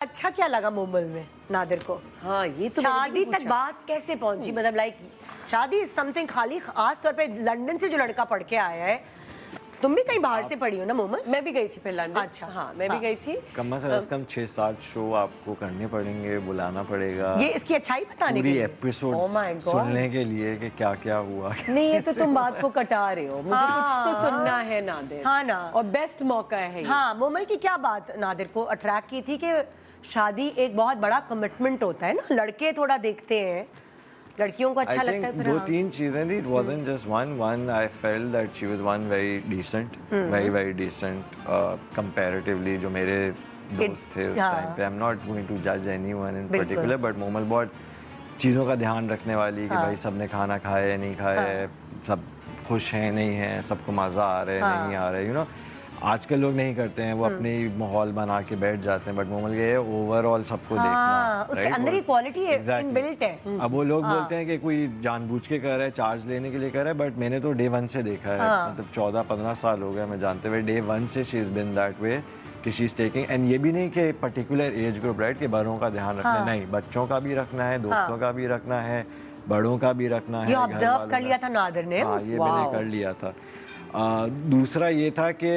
अच्छा क्या लगा मुंबई में नादिर को? हाँ ये तो शादी तक बात कैसे पहुंची? मतलब लाइक शादी समथिंग खाली खास तौर पे लंदन से जो लड़का पढ़ के आया है, तुम भी कहीं बाहर से पढ़ी हो ना मुंबई? मैं भी गई थी फिर लंदन। अच्छा हाँ मैं भी गई थी। कम से कम 6-7 शो आपको करने पड़ेंगे, बुलाना पड़ेगा, ये इसकी अच्छाई बताने के पूरी लिए? Episode Oh my God. सुनने के लिए कि क्या क्या हुआ। नहीं ये तो तुम बात को कटा रहे हो, मुझे कुछ तो सुनना है नादिर। हाँ ना। और बेस्ट मौका है ये। हाँ, मुंबई की क्या बात नादिर को अट्रैक्ट की थी कि शादी एक बहुत बड़ा कमिटमेंट होता है ना, लड़के थोड़ा देखते हैं, लड़कियों को अच्छा लगता है। फिर दो हाँ। तीन चीजें थी, it wasn't just one I felt that she was one very decent, very decent comparatively जो मेरे दोस्त थे उस टाइम पे। I'm not going to judge anyone in particular, but Momal बहुत चीज़ों का ध्यान रखने वाली कि भाई सबने खाना खाया है नहीं खाया है, सब खुश हैं नहीं हैं, सबको मज़ा आ रहा है नहीं आ रहा है, you know। आजकल लोग नहीं करते हैं, वो अपने माहौल बना के बैठ जाते हैं, बट मोमल ये ओवरऑल सबको देखना, उसके अंदर ही क्वालिटी इनबिल्ट है। अब वो लोग बोलते हैं कि कोई जानबूझ के कर रहा है, चार्ज लेने के लिए कर रहा है, बट मैंने तो डे 1 से देखा है, मतलब 14-15 साल हो गए मैं जानते हुए, डे 1 से she is been that way कि शी इज़ टेकिंग। एंड ये भी नहीं कि पर्टिकुलर एज ग्रुप राइट, कि बड़ों का ध्यान रखना नहीं, बच्चों का भी रखना है, दोस्तों का भी रखना है, बड़ों का भी रखना है। ये ऑब्जर्व कर लिया था नादिर ने? हाँ ये मैंने कर लिया था। दूसरा ये था कि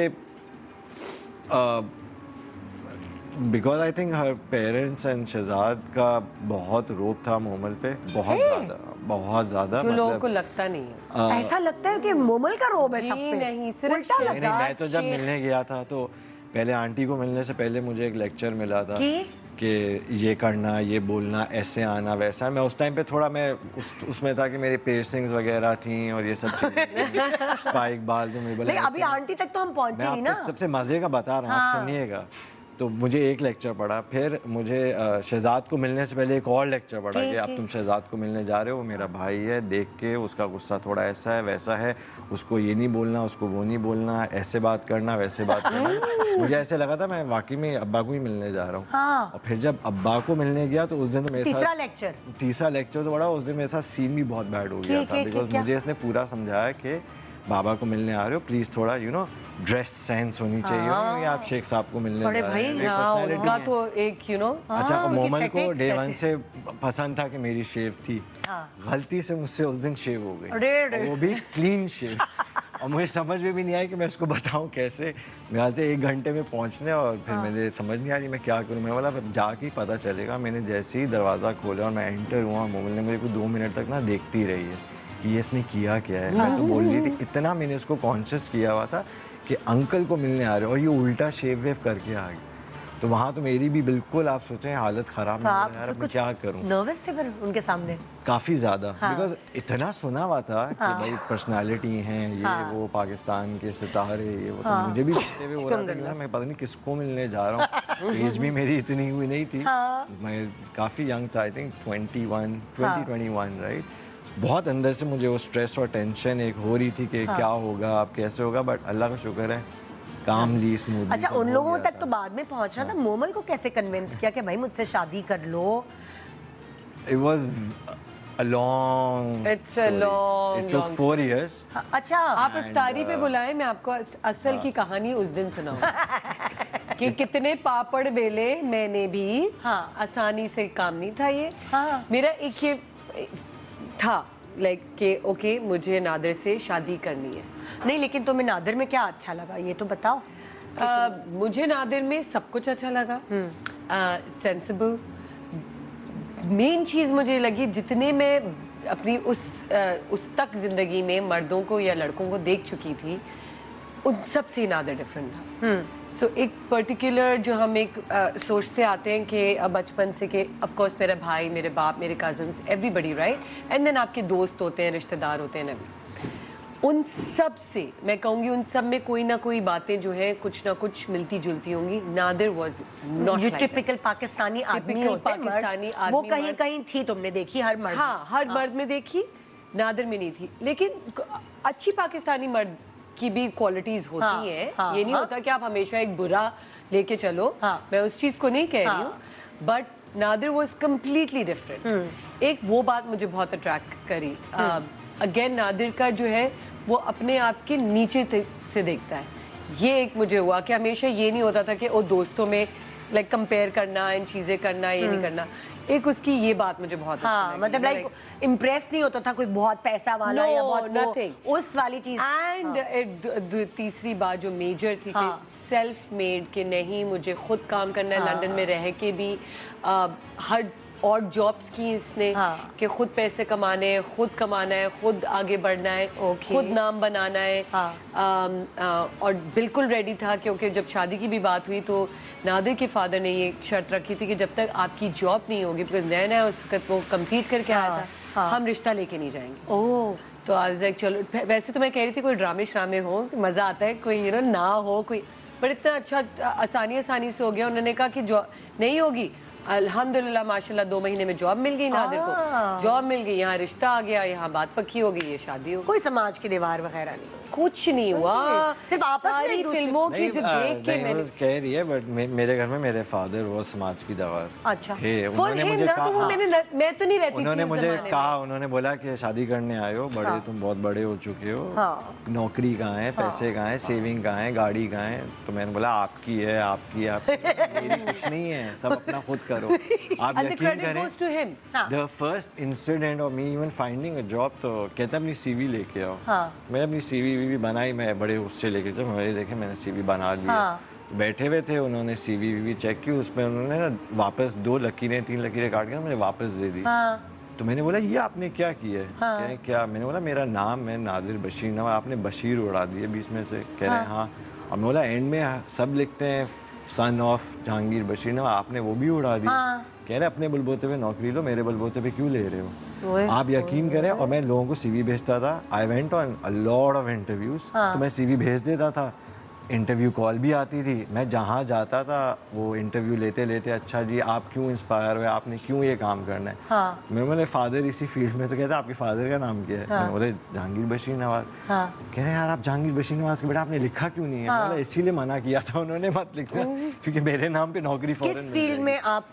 बिकॉज आई थिंक हर पेरेंट्स एंड शहजाद का बहुत रोब था मोमल पे, बहुत ज़्यादा जो लोगों को लगता नहीं है। ऐसा लगता है कि मोमल का रोब है सब पे। नहीं सिर्फ उल्टा नहीं, मैं तो जब मिलने गया था तो पहले आंटी को मिलने से पहले मुझे एक लेक्चर मिला था कि ये करना, ये बोलना, ऐसे आना वैसा। मैं उस टाइम पे थोड़ा मैं उसमें था कि मेरे पियर्सिंग्स वगैरह थी और ये सब चीज़ें, स्पाइक बाल, तो मैं बोला अभी आंटी तक तो हम पहुंचे नहीं ना। सबसे मजे का बता रहा हूँ, आप सुनिएगा। तो मुझे एक लेक्चर पढ़ा, फिर मुझे शहजाद को मिलने से पहले एक और लेक्चर पढ़ा कि अब तुम शहजाद को मिलने जा रहे हो, मेरा भाई है, देख के उसका गुस्सा थोड़ा ऐसा है वैसा है, उसको ये नहीं बोलना, उसको वो नहीं बोलना, ऐसे बात करना वैसे बात करना। मुझे ऐसे लगा था मैं वाकई में अब्बा को ही मिलने जा रहा हूँ। और फिर जब अब्बा को मिलने गया तो उस दिन तो मेरे साथ तीसरा लेक्चर तो बड़ा, उस दिन मेरे साथ सीन भी बहुत बैड हो गया था, बिकॉज मुझे इसने पूरा समझाया कि बाबा को मिलने आ रहे हो, प्लीज थोड़ा ड्रेस सेंस होनी चाहिए, या आप शेख साहब को मिलने जा रहे हैं, उनका तो एक अच्छा मोमल को डे 1 से पसंद था कि मेरी शेव थी, गलती से मुझसे उस दिन शेव हो गई, वो भी क्लीन शेव। और मुझे समझ में भी नहीं आया कि मैं इसको बताऊं कैसे। मेरे से 1 घंटे में पहुंचने, और फिर मुझे समझ नहीं आ रही मैं क्या करूं। मैं बोला जाके ही पता चलेगा। मैंने जैसे ही दरवाज़ा खोला और मैं एंटर हुआ, मोमल ने मेरे को 2 मिनट तक ना देखती रही है कि ये इसने किया क्या है। मैं तो बोल रही थी, इतना मैंने इसको कॉन्शियस किया हुआ था कि अंकल को मिलने आ रहे हो, और ये उल्टा शेव वेव करके आ गई। तो वहाँ तो मेरी भी बिल्कुल, आप सोचें, हालत ख़राब नहीं है यार, मैं क्या करूँ। नर्वस थे पर उनके सामने काफ़ी ज़्यादा, बिकॉज इतना सुना हुआ था कि भाई पर्सनालिटी हैं ये वो, पाकिस्तान के सितारे ये वो, तो मुझे भी देखते हुए हो रहा था कि मैं पता नहीं किसको मिलने जा रहा हूँ। एज भी मेरी इतनी हुई नहीं थी, मैं काफ़ी यंग था, आई थिंक 21 राइट। बहुत अंदर से मुझे वो स्ट्रेस और टेंशन एक हो रही थी कि क्या होगा, अब कैसे होगा, बट अल्लाह का शुक्र है कामली स्मूथली। अच्छा उन लोगों तक तो बाद में पहुंचना था। मोमल को कैसे कन्विंस किया कि भाई मुझसे शादी कर लो? It was a long story. It took 4 years. अच्छा आप इफ्तारी पे बुलाए, मैं आपको असल की कहानी उस दिन सुनाऊं कि कितने पापड़ बेले मैंने भी, आसानी से काम नहीं था ये। मेरा एक ये था लाइक कि ओके मुझे नादिर से शादी करनी है। नहीं लेकिन तुम्हें नादिर में क्या अच्छा लगा ये तो बताओ। मुझे नादिर में सब कुछ अच्छा लगा, सेंसिबल। मेन चीज़ मुझे लगी, जितने मैं अपनी उस तक ज़िंदगी में मर्दों को या लड़कों को देख चुकी थी, उन सब से नादिर डिफरेंट था। सो एक पर्टिकुलर जो हम एक सोचते आते हैं कि बचपन से कि ऑफ कोर्स मेरा भाई, मेरे बाप, मेरे cousins, everybody right, and then आपके दोस्त होते हैं, रिश्तेदार होते हैं, नबी। उन सब से मैं कहूँगी, उन सब में कोई ना कोई बातें जो है कुछ ना कुछ मिलती जुलती होंगी। Nadir was not like typical Pakistani आदमी होते हैं, पाकिस्तानी आदमी, वो कहीं कहीं थी, तुमने देखी हर मर्द? हाँ हर मर्द में देखी, नादिर में नहीं थी। लेकिन अच्छी पाकिस्तानी मर्द की भी क्वालिटीज होती हैं। ये नहीं होता कि आप हमेशा एक बुरा लेके चलो, मैं उस चीज को नहीं कह रही हूँ, but Nadir was completely different. एक वो बात मुझे बहुत अट्रैक्ट करी। अगेन नादिर का जो है वो अपने आप के नीचे से देखता है। ये एक मुझे हुआ कि हमेशा ये नहीं होता था कि वो दोस्तों में लाइक कंपेयर करना, इन चीजें करना, ये नहीं करना, एक उसकी ये बात मुझे बहुत अच्छी हाँ लगी। मतलब लाइक इम्प्रेस नहीं होता था कोई बहुत पैसा वाला या बहुत nothing. उस वाली चीज। एंड तीसरी बात जो मेजर थी हाँ. कि सेल्फ मेड के नहीं, मुझे खुद काम करना है, लंदन में रह के भी हर और जॉब्स की इसने हाँ. कि खुद पैसे कमाने हैं, खुद कमाना है, खुद आगे बढ़ना है, Okay. खुद नाम बनाना है। हाँ. और बिल्कुल रेडी था, क्योंकि जब शादी की भी बात हुई तो नादिर के फादर ने ये शर्त रखी थी कि जब तक आपकी जॉब नहीं होगी, बिकॉज नया नया उस वक्त वो कंप्लीट करके आया था, हाँ. हम रिश्ता लेके नहीं जाएंगे। ओह तो आज लाइक चलो, वैसे तो मैं कह रही थी कोई ड्रामे श्रामे हो, मज़ा आता है, कोई ना हो कोई, पर इतना अच्छा आसानी से हो गया। उन्होंने कहा कि जॉब नहीं होगी, अल्हम्दुलिल्लाह माशाल्लाह 2 महीने में जॉब मिल गई नादिर को, जॉब मिल गई, यहाँ रिश्ता आ गया, यहाँ बात पक्की हो गई, ये शादी हो गई। कोई समाज की दीवार वगैरह नहीं। कुछ नहीं हुआ, सिर्फ आपस में सारी एक दूसरे- फिल्मों की जो देख के नहीं, मैंने वो कह रही है, बट मेरे घर में मेरे फादर वो समाज की दीवार अच्छा। थे। For उन्होंने him मुझे ना, तो वो कहा, मैं तो नहीं रहती थी उन्होंने उस मुझे ज़माने में। कहा, उन्होंने बोला कि शादी करने आए हो, बड़े तुम बहुत बड़े हो चुके हो, हाँ। नौकरी कहाँ है, पैसे कहाँ है, सेविंग कहाँ है, गाड़ी कहाँ है। तो मैंने बोला आपकी है, आपकी मेरी कुछ नहीं है, सब अपना खुद करो। आप And the यकीन credit करें, goes to him. The first incident of me even finding a job, तो कहता अपनी सीवी लेके आओ। हाँ। मैंने अपनी सीवी बनाई, मैं बड़े उससे लेके जब मेरे देखे मैंने सीवी बना ली। हाँ। बैठे हुए थे, उन्होंने सीवी चेक की, उसमें उन्होंने ना वापस 2 लकीरें 3 लकीरें काट के मुझे वापस दे दी। हाँ। तो मैंने बोला ये आपने क्या किया है? हाँ। कह रहे क्या? मैंने बोला मेरा नाम है नादिर बशीर नवाज, आपने बशीर उड़ा दिए बीच में से। कह रहे हैं हाँ। और मैं बोला एंड में सब लिखते हैं सन ऑफ जहांगीर बशीर नवाज, आपने वो भी उड़ा दी। हाँ। कह रहे अपने बलबोते पे नौकरी लो, मेरे बलबोते पे क्यों ले रहे ओए, हो? आप यकीन करें, और मैं लोगों को सीवी भेजता था। I went on a lot of interviews, तो मैं सीवी भेज देता था, इंटरव्यू कॉल भी आती थी। मैं जहाँ जाता था वो इंटरव्यू लेते लेते, अच्छा जी आप क्यों इंस्पायर हुए, आपने क्यों ये काम करना है? हाँ। मैं बोले फादर इसी फील्ड में, तो कहते आपके फादर का नाम क्या है? मैं बोले जहांगीर बशीर नवाज। हाँ। कह रहे यार आप जहांगीर बशीर नवाज के बेटा आपने लिखा क्यों नहीं है? मैं बोला इसीलिए मना किया था उन्होंने मत लिखना, क्योंकि मेरे नाम पे नौकरी फौरन किस फील्ड में आप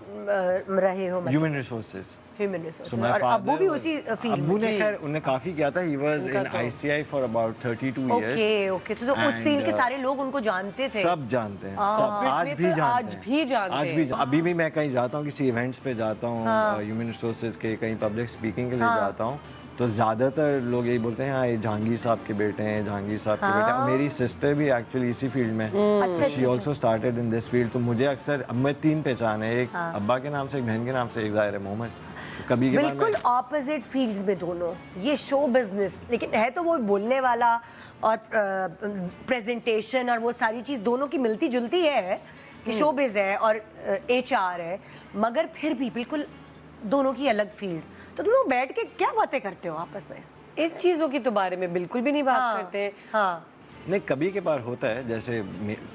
रहे हो? Human resources. Human resource. So my और अब्बू father भी was- उसी फील्ड अब्बू में? ने खैर उन्होंने काफी किया था। He was in ICI for about 32 years. Okay okay, तो उस फील्ड के सारे लोग उनको जानते थे। सब जानते हैं, सब आज में भी तो जानते आज हैं, भी जानते आज हैं। भी अभी भी मैं कहीं जाता हूँ, किसी इवेंट्स पे जाता हूँ, ह्यूमन रिसोर्सेज के कहीं पब्लिक स्पीकिंग के लिए जाता हूँ, तो ज़्यादातर लोग यही बोलते हैं हाँ ये जहांगीर साहब के बेटे हैं, जहांगीर साहब के बेटे हैं। और मेरी सिस्टर भी एक्चुअली इसी फील्ड में, अच्छा, she also started in this field. तो मुझे अक्सर, अब मैं 3 पहचान है, एक अब्बा के नाम से, एक बहन के नाम से, एक ज़ाहिर है मोहम्मद। तो कभी के बाद बिल्कुल ऑपोजिट फील्ड्स में दोनों, ये शो बिजनेस, लेकिन है तो वो बोलने वाला और प्रेजेंटेशन और वो सारी चीज़ दोनों की मिलती जुलती है कि शो बिज है और HR है, मगर फिर भी बिल्कुल दोनों की अलग फील्ड। तो दोनों बैठ के क्या बातें करते हो आपस में? इन चीजों की तो बारे में बिल्कुल भी नहीं बात हाँ, करते हैं। हाँ। नहीं, कभी के बार होता है, जैसे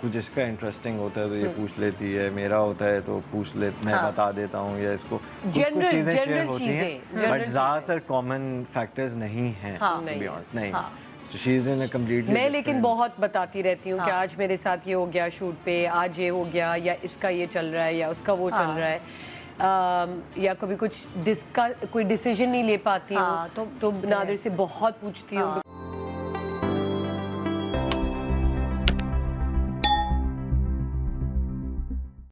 कुछ इसका इंटरेस्टिंग होता है तो ये पूछ लेती है, मेरा होता है तो पूछ ले, मैं बता देता हूँ, या इसको कुछ General- चीज़ें शेयर general होती हैं, चीज़ें, general बट ज़्यादातर कॉमन फैक्टर्स नहीं हैं, हाँ, to be नहीं। honest, नहीं। So she is in a completely मैं लेकिन different- बहुत बताती रहती हूँ कि आज मेरे साथ ये हो गया शूट पे, आज ये हो गया, या इसका ये चल रहा है, या उसका वो चल रहा है, या कभी कुछ कोई डिसीजन नहीं ले पाती हूँ, हाँ, तो नादिर से बहुत पूछती हूँ।